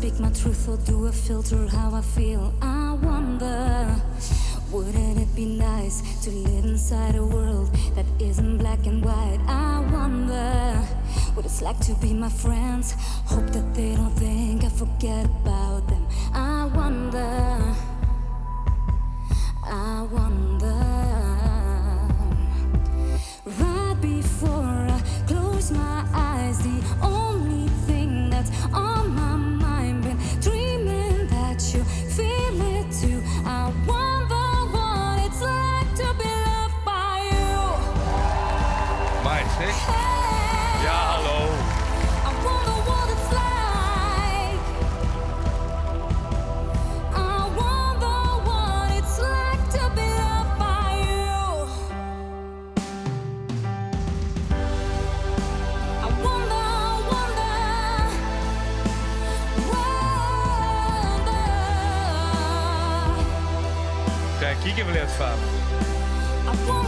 speak my truth or do I filter how I feel? I wonder, wouldn't it be nice to live inside a world that isn't black and white? I wonder what it's like to be my friends. Hope that they don't think I forget about them. I wonder, I wonder. Right before I close my eyes, the only thing that's on my mind, been dreaming that you feel it too. I wonder what it's like to be loved by you. Meid, zeg. Hey, Ja, hallo. I wonder what it's like. I wonder what it's like to be loved by you. I wonder, wonder. Kijk, kijk even het van. I wonder.